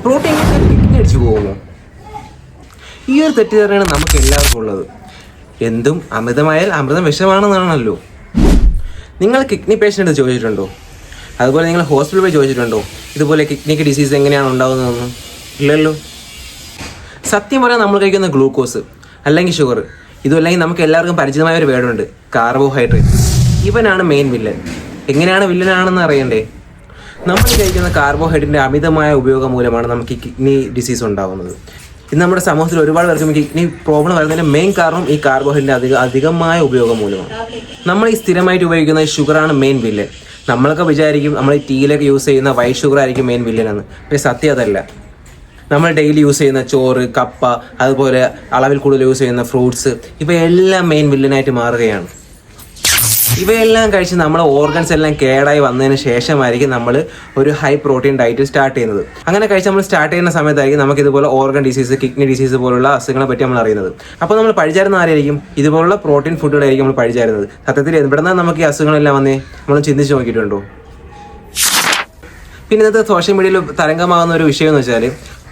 Protein kidney അടിച്ചു പോകുമോ? ഈ ഒരു തെറ്റിദ്ധാരണയാണ് നമുക്ക് എല്ലാവർക്കും ഉള്ളത്. എന്തും അമിതമായാൽ അമൃതം വിഷമാണെന്നാണല്ലോ. നിങ്ങൾ കിഡ്നി പേഷ്യൻ്റ് ചോദിച്ചിട്ടുണ്ടോ? അതുപോലെ നിങ്ങൾ ഹോസ്പിറ്റലിൽ പോയി ചോദിച്ചിട്ടുണ്ടോ ഇതുപോലെ കിഡ്നിക്ക് ഡിസീസ് എങ്ങനെയാണ് ഉണ്ടാകുന്നതെന്ന്? ഇല്ലല്ലോ. സത്യം പറയാൻ നമ്മൾ കഴിക്കുന്ന ഗ്ലൂക്കോസ് അല്ലെങ്കിൽ ഷുഗർ, ഇതുമല്ലെങ്കിൽ നമുക്ക് എല്ലാവർക്കും പരിചിതമായ ഒരു വേർഡുണ്ട്, കാർബോഹൈഡ്രേറ്റ്. ഇവനാണ് മെയിൻ വില്ലൻ. എങ്ങനെയാണ് വില്ലനാണെന്ന് അറിയണ്ടേ? നമ്മൾ കഴിക്കുന്ന കാർബോഹൈഡ്രേറ്റിൻ്റെ അമിതമായ ഉപയോഗം മൂലമാണ് നമുക്ക് ഈ കിഡ്നി ഡിസീസ് ഉണ്ടാകുന്നത്. ഇന്ന് നമ്മുടെ സമൂഹത്തിൽ ഒരുപാട് പേർക്കും കിഡ്നി പ്രോബ്ലം വരുന്നതിൻ്റെ മെയിൻ കാരണം ഈ കാർബോഹൈഡ്രേറ്റിൻ്റെ അധികമായ ഉപയോഗം മൂലമാണ്. നമ്മൾ ഈ സ്ഥിരമായിട്ട് ഉപയോഗിക്കുന്ന ഷുഗറാണ് മെയിൻ വില്ലൻ. നമ്മളൊക്കെ വിചാരിക്കും നമ്മൾ ഈ ടീയിലൊക്കെ യൂസ് ചെയ്യുന്ന വൈറ്റ് ഷുഗർ ആയിരിക്കും മെയിൻ വില്ലനെന്ന്. പക്ഷേ സത്യം അതല്ല. നമ്മൾ ഡെയിലി യൂസ് ചെയ്യുന്ന ചോറ്, കപ്പ, അതുപോലെ അളവിൽ കൂടുതൽ യൂസ് ചെയ്യുന്ന ഫ്രൂട്ട്സ്, ഇവയെല്ലാം മെയിൻ വില്ലനായിട്ട് മാറുകയാണ്. ഇവയെല്ലാം കഴിച്ച് നമ്മളെ ഓർഗൻസ് എല്ലാം കേടായി വന്നതിന് ശേഷമായിരിക്കും നമ്മൾ ഒരു ഹൈ പ്രോട്ടീൻ ഡയറ്റ് സ്റ്റാർട്ട് ചെയ്യുന്നത്. അങ്ങനെ കഴിച്ച് നമ്മൾ സ്റ്റാർട്ട് ചെയ്യുന്ന സമയത്തായിരിക്കും നമുക്ക് ഇതുപോലെ ഓർഗൻ ഡിസീസ്, കിഡ്നി ഡിസീസ് പോലുള്ള അസുഖങ്ങളെ പറ്റി നമ്മൾ അറിയുന്നത്. അപ്പോൾ നമ്മൾ പഴിചാരുന്ന ആരായിരിക്കും? ഇതുപോലുള്ള പ്രോട്ടീൻ ഫുഡുകളായിരിക്കും നമ്മൾ പഴിചാരുന്നത്. സത്യത്തിൽ എവിടെ നിന്നാണ് നമുക്ക് ഈ അസുഖങ്ങളെല്ലാം വന്നേ? നമ്മൾ ചിന്തിച്ച് നോക്കിയിട്ടുണ്ടോ? പിന്നെ ഇന്നത്തെ സോഷ്യൽ മീഡിയയിൽ തരംഗമാകുന്ന ഒരു വിഷയം എന്ന് വെച്ചാൽ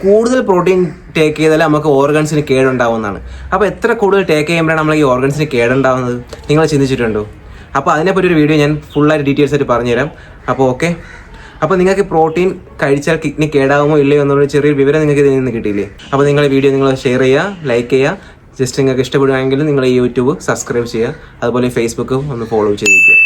കൂടുതൽ പ്രോട്ടീൻ ടേക്ക് ചെയ്താൽ നമുക്ക് ഓർഗൻസിന് കേടുണ്ടാവുന്നതാണ്. അപ്പോൾ എത്ര കൂടുതൽ ടേക്ക് ചെയ്യുമ്പോഴാണ് നമ്മൾ ഈ ഓർഗൻസിന് കേടുണ്ടാവുന്നത്? നിങ്ങൾ ചിന്തിച്ചിട്ടുണ്ടോ? അപ്പോൾ അതിനെപ്പറ്റി ഒരു വീഡിയോ ഞാൻ ഫുള്ളായിട്ട് ഡീറ്റെയിൽസ് ആയിട്ട് പറഞ്ഞുതരാം. അപ്പോൾ ഓക്കെ. അപ്പോൾ നിങ്ങൾക്ക് പ്രോട്ടീൻ കഴിച്ചാൽ കിഡ്നി കേടാകുമോ ഇല്ലയോ എന്നുള്ള ചെറിയൊരു വിവരം നിങ്ങൾക്ക് ഇതിൽ നിന്ന് കിട്ടിയില്ലേ? അപ്പോൾ നിങ്ങൾ ഈ വീഡിയോ നിങ്ങൾ ഷെയർ ചെയ്യുക, ലൈക്ക് ചെയ്യുക. ജസ്റ്റ് നിങ്ങൾക്ക് ഇഷ്ടപ്പെടുകയാണെങ്കിൽ നിങ്ങൾ ഈ യൂട്യൂബ് സബ്സ്ക്രൈബ് ചെയ്യുക. അതുപോലെ ഫേസ്ബുക്കും ഒന്ന് ഫോളോ ചെയ്തിരിക്കുക.